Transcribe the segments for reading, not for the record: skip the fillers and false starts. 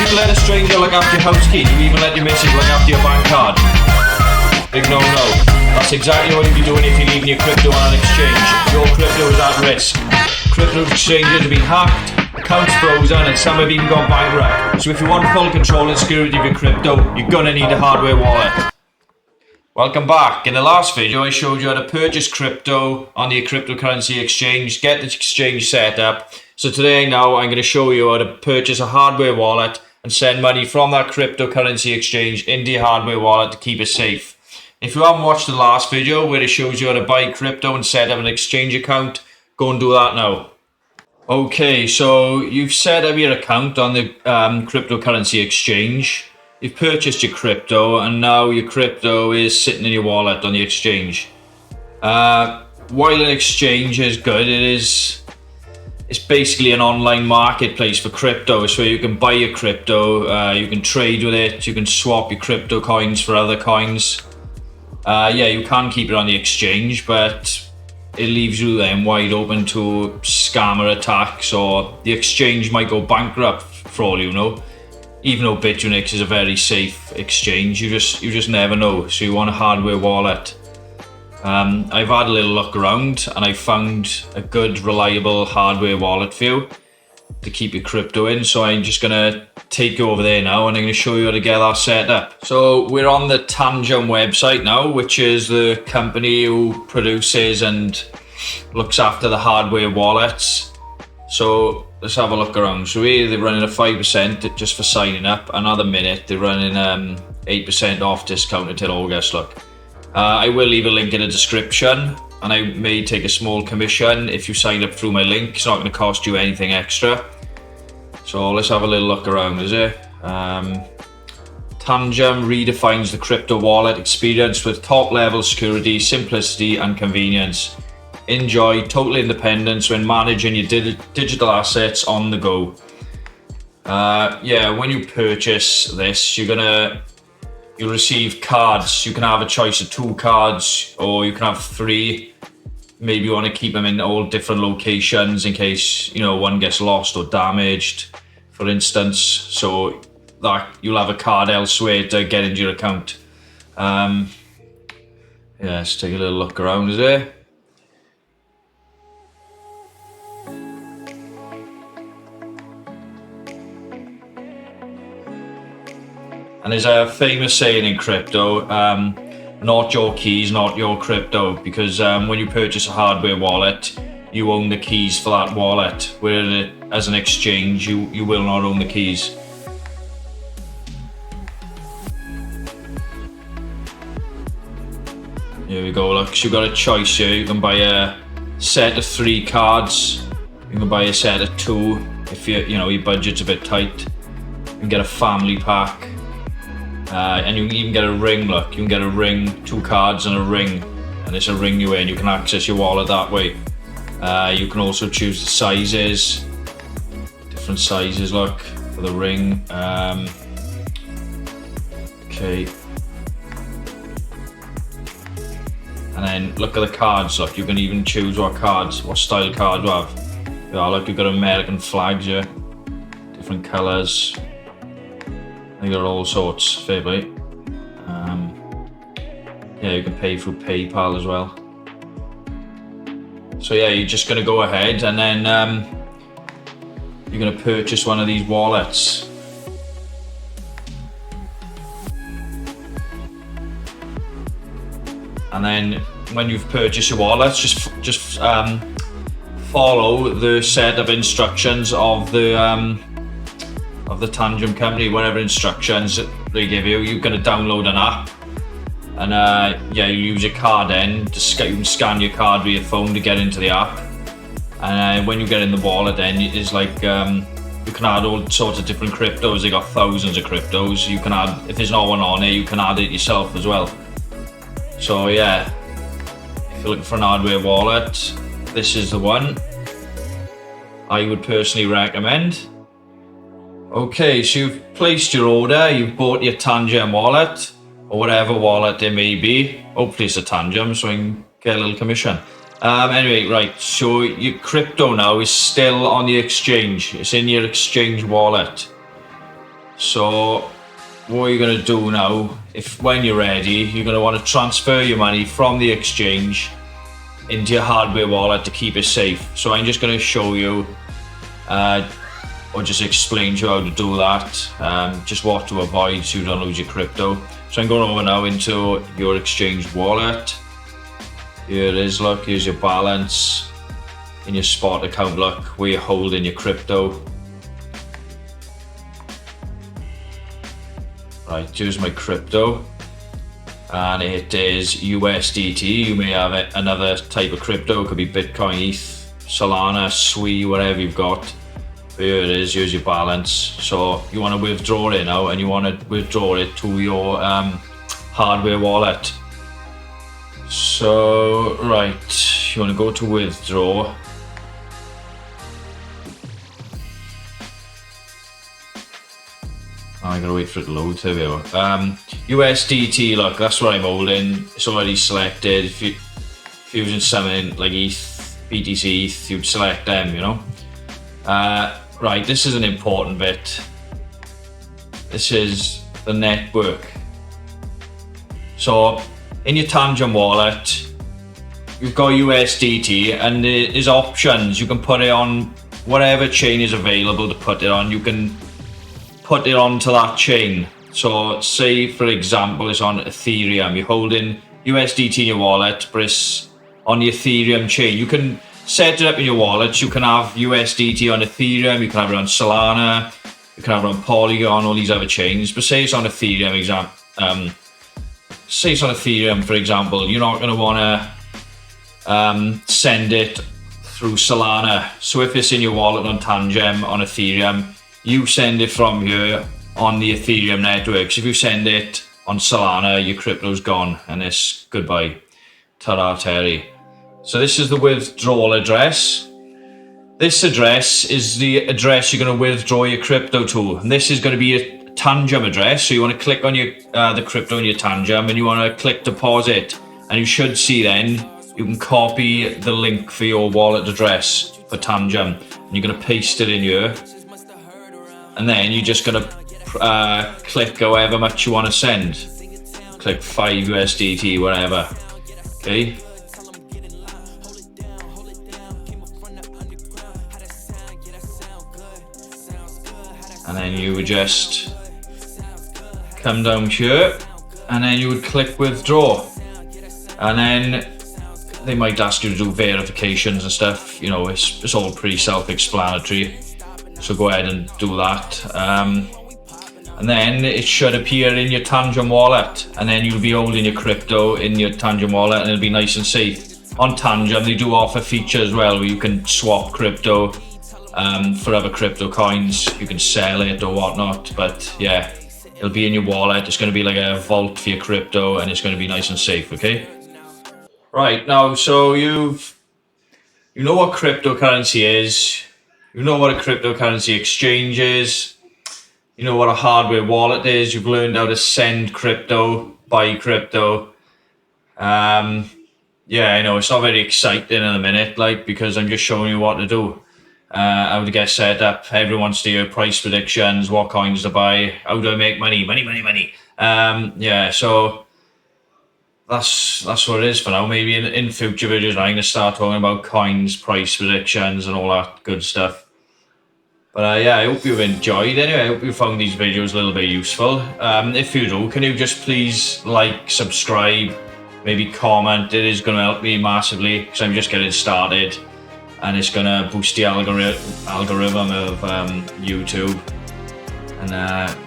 you let a stranger look after your house key? Do you even let your missus look after your bank card? Big no-no. That's exactly what you'd be doing if you're leaving your crypto on an exchange. Your crypto is at risk. Crypto exchanges have been hacked, accounts frozen, and some have even gone bankrupt. So if you want full control and security of your crypto, you're gonna need a hardware wallet. Welcome back. In the last video, I showed you how to purchase crypto on the cryptocurrency exchange, get the exchange set up. So today now, I'm going to show you how to purchase a hardware wallet and send money from that cryptocurrency exchange into your hardware wallet to keep it safe. If you haven't watched the last video where it shows you how to buy crypto and set up an exchange account, go and do that now. Okay, so you've set up your account on the cryptocurrency exchange. You've purchased your crypto, and now your crypto is sitting in your wallet on the exchange. While an exchange is good, it's basically an online marketplace for crypto. So you can buy your crypto, you can trade with it, you can swap your crypto coins for other coins. You can keep it on the exchange, but it leaves you then wide open to scammer attacks, or the exchange might go bankrupt for all you know. Even though Bitunix is a very safe exchange, you just never know. So you want a hardware wallet. I've had a little look around and I found a good, reliable hardware wallet for you to keep your crypto in. So I'm just gonna take you over there now and I'm gonna show you how to get that set up. So we're on the Tangem website now, which is the company who produces and looks after the hardware wallets. So let's have a look around. So here they're running a 5% just for signing up. Another minute they're running 8% off discount until August. Look, I will leave a link in the description, and I may take a small commission if you sign up through my link. It's not going to cost you anything extra. So let's have a little look around. Is it? Tangem redefines the crypto wallet experience with top level security, simplicity, and convenience. Enjoy total independence when managing your digital assets on the go. When you purchase this, you'll receive cards. You can have a choice of 2 cards, or you can have 3. Maybe you want to keep them in all different locations in case one gets lost or damaged, for instance. So that you'll have a card elsewhere to get into your account. Let's take a little look around. Is there? And there's a famous saying in crypto, not your keys, not your crypto, because when you purchase a hardware wallet, you own the keys for that wallet, where as an exchange, you will not own the keys. Here we go, look, so you've got a choice here. You can buy a set of 3 cards, you can buy a set of 2 if your budget's a bit tight. You can get a family pack. And you can even get a ring. Look, you can get a ring, 2 cards and a ring, and it's a ring you in. You can access your wallet that way. You can also choose the sizes, different sizes. Look, for the ring. Okay, and then look at the cards. Look, you can even choose what style card you have. Look, you've got American flags here, different colours. They got all sorts, fair play. You can pay through PayPal as well. So you're just going to go ahead and then you're going to purchase one of these wallets. And then when you've purchased your wallet, just follow the set of instructions of the Tangem company. Whatever instructions they give you, you're going to download an app, and you use your card then you can scan your card with your phone to get into the app. And when you get in the wallet, then it's like you can add all sorts of different cryptos. They got thousands of cryptos. You can add, if there's no one on it, you can add it yourself as well. So if you're looking for an hardware wallet, this is the one I would personally recommend. Okay, so you've placed your order, you've bought your Tangem wallet, or whatever wallet it may be. Hopefully it's a Tangem, so I can get a little commission. Anyway, right, so your crypto now is still on the exchange. It's in your exchange wallet. So what you're going to do now, when you're ready, you're going to want to transfer your money from the exchange into your hardware wallet to keep it safe. So I'm just going to show you or just explain to you how to do that, just what to avoid so you don't lose your crypto. So I'm going over now into your exchange wallet. Here it is, look, here's your balance in your spot account, look, where you're holding your crypto. Right, here's my crypto, and it is USDT. You may have another type of crypto, it could be Bitcoin, ETH, Solana, SWI, whatever you've got. Here it is, here's your balance. So you want to withdraw it now, and you want to withdraw it to your hardware wallet. So, right, you want to go to withdraw. I gotta wait for it to load. There we go. USDT, look, that's what I'm holding. It's already selected. If you're using something like ETH, BTC, ETH, you'd select them, you know. Right, this is an important bit. This is the network. So, in your Tangem wallet, you've got USDT, and there's options. You can put it on whatever chain is available to put it on. You can put it onto that chain. So say for example it's on Ethereum, you're holding USDT in your wallet, but it's on the Ethereum chain. You can set it up in your wallet. You can have USDT on Ethereum, you can have it on Solana, you can have it on Polygon, all these other chains. But say it's on Ethereum, for example, you're not going to want to send it through Solana. So if it's in your wallet on Tangem, on Ethereum, you send it from here on the Ethereum network. So if you send it on Solana, your crypto's gone and it's goodbye. Ta-ra, Terry. So this is the withdrawal address. This address is the address you're going to withdraw your crypto to. And this is going to be a Tangem address. So you want to click on your the crypto in your Tangem, and you want to click deposit. And you should see then, you can copy the link for your wallet address for Tangem. And you're going to paste it in here. And then you're just going to click however much you want to send. Click 5 USDT, whatever. Okay. And then you would just come down here, and then you would click withdraw. And then they might ask you to do verifications and stuff. You know, it's all pretty self-explanatory. So go ahead and do that. And then it should appear in your Tangem wallet. And then you'll be holding your crypto in your Tangem wallet, and it'll be nice and safe. On Tangem, they do offer features as well, where you can swap crypto for other crypto coins. You can sell it or whatnot. But yeah, it'll be in your wallet. It's going to be like a vault for your crypto, and it's going to be nice and safe, okay? Right, now, so you know what cryptocurrency is. You know what a cryptocurrency exchange is. You know what a hardware wallet is. You've learned how to send crypto, buy crypto. Yeah, I know it's not very exciting in a minute, like, because I'm just showing you what to do. How to get set up. Everyone wants to hear price predictions, what coins to buy, how do I make money, money. Yeah, so that's what it is for now. Maybe in future videos I'm going to start talking about coins, price predictions and all that good stuff. But yeah, I hope you've enjoyed. Anyway, I hope you found these videos a little bit useful. If you do, can you just please like, subscribe, maybe comment? It is going to help me massively because I'm just getting started, and it's going to boost the algorithm of YouTube. And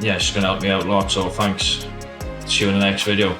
yeah, it's going to help me out a lot. So thanks. See you in the next video.